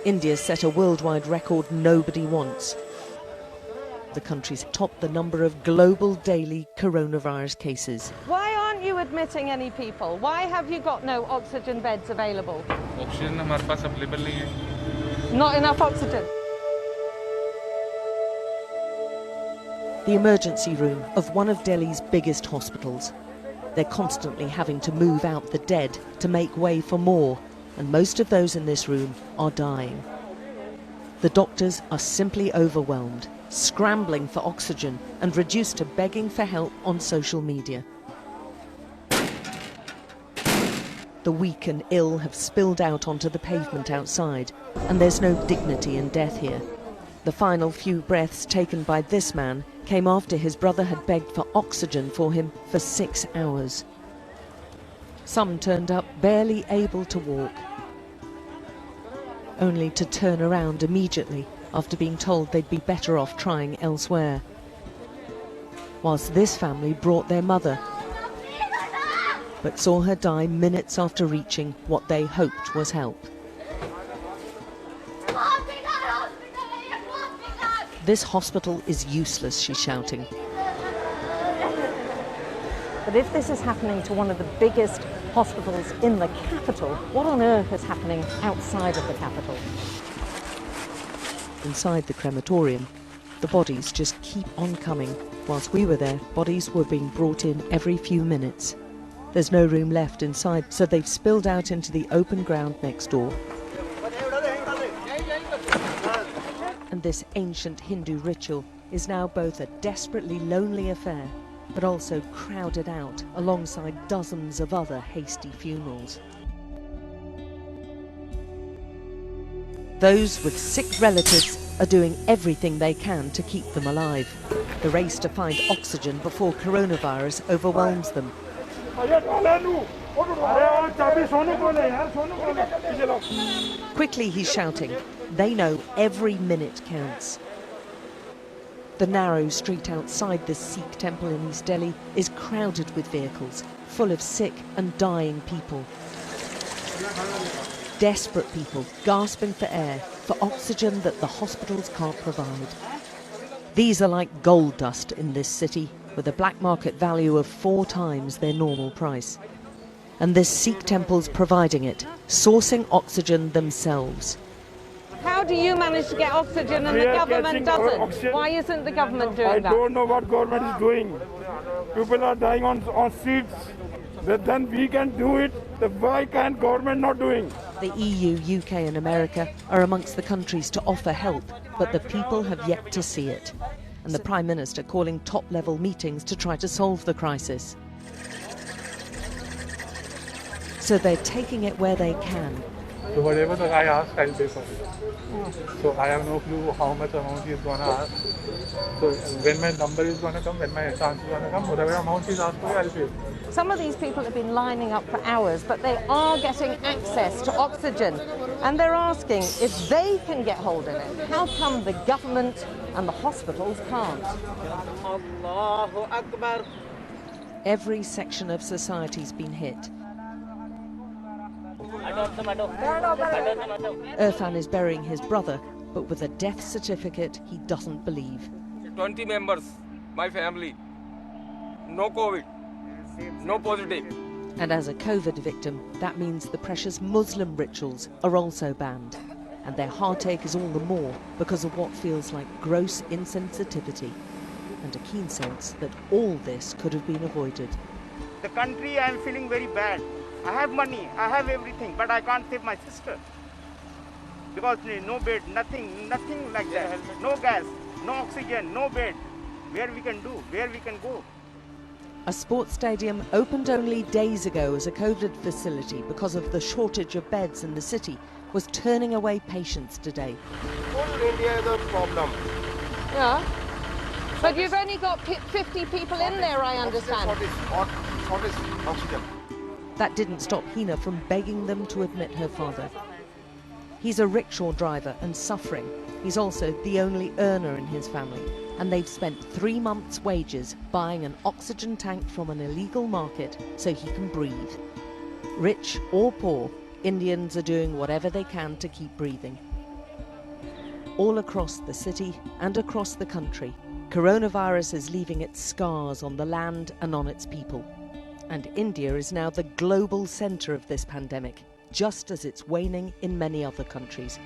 India set a worldwide record nobody wants. The country's topped the number of global daily coronavirus cases. Why aren't you admitting any people? Why have you got no oxygen beds available? Oxygen हमारे पास available नहीं है. Not enough oxygen. The emergency room of one of Delhi's biggest hospitals. They're constantly having to move out the dead to make way for more, and most of those in this room are dying. The doctors are simply overwhelmed, scrambling for oxygen and reduced to begging for help on social media. The weak and ill have spilled out onto the pavement outside, and there's no dignity in death here. The final few breaths taken by this man came after his brother had begged for oxygen for him for 6 hours. Some turned up barely able to walk, only to turn around immediately after being told they'd be better off trying elsewhere. Whilst this family brought their mother, but saw her die minutes after reaching what they hoped was help. This hospital is useless, she's shouting. But if this is happening to one of the biggest hospitals in the capital, what on earth is happening outside of the capital? Inside the crematorium, the bodies just keep on coming. Whilst we were there, bodies were being brought in every few minutes. There's no room left inside, so they've spilled out into the open ground next door. And this ancient Hindu ritual is now both a desperately lonely affair, but also crowded out alongside dozens of other hasty funerals. Those with sick relatives are doing everything they can to keep them alive. The race to find oxygen before coronavirus overwhelms them. Quickly, he's shouting. They know every minute counts. The narrow street outside this Sikh temple in East Delhi is crowded with vehicles, full of sick and dying people. Desperate people gasping for air, for oxygen that the hospitals can't provide. These are like gold dust in this city, with a black market value of 4 times their normal price. And this Sikh temple's providing it, sourcing oxygen themselves. How do you manage to get oxygen and the government doesn't? Why isn't the government doing that? I don't know what government is doing. People are dying on streets. Then we can do it. Why can't government not doing? The EU, UK and America are amongst the countries to offer help, but the people have yet to see it. And the Prime Minister calling top-level meetings to try to solve the crisis. So they're taking it where they can. So whatever the guy asks, I'll pay for it. So I have no clue how much amount he's going to ask. So when my number is going to come, when my chance is going to come, whatever amount he's asked for, I'll pay. Some of these people have been lining up for hours, but they are getting access to oxygen. And they're asking if they can get hold of it. How come the government and the hospitals can't? Every section of society's been hit. Irfan is burying his brother, but with a death certificate he doesn't believe. 20 members, my family, no COVID, no positive. And as a COVID victim, that means the precious Muslim rituals are also banned. And their heartache is all the more because of what feels like gross insensitivity and a keen sense that all this could have been avoided. The country, I am feeling very bad. I have money, I have everything, but I can't save my sister. Because no bed, nothing like that. No gas, no oxygen, no bed. Where we can do, where we can go. A sports stadium opened only days ago as a COVID facility because of the shortage of beds in the city was turning away patients today. All India is a problem. Yeah. But you've only got 50 people in there, I understand. What is oxygen? That didn't stop Hina from begging them to admit her father. He's a rickshaw driver and suffering. He's also the only earner in his family, and they've spent 3 months' wages buying an oxygen tank from an illegal market so he can breathe. Rich or poor, Indians are doing whatever they can to keep breathing. All across the city and across the country, coronavirus is leaving its scars on the land and on its people. And India is now the global centre of this pandemic, just as it's waning in many other countries.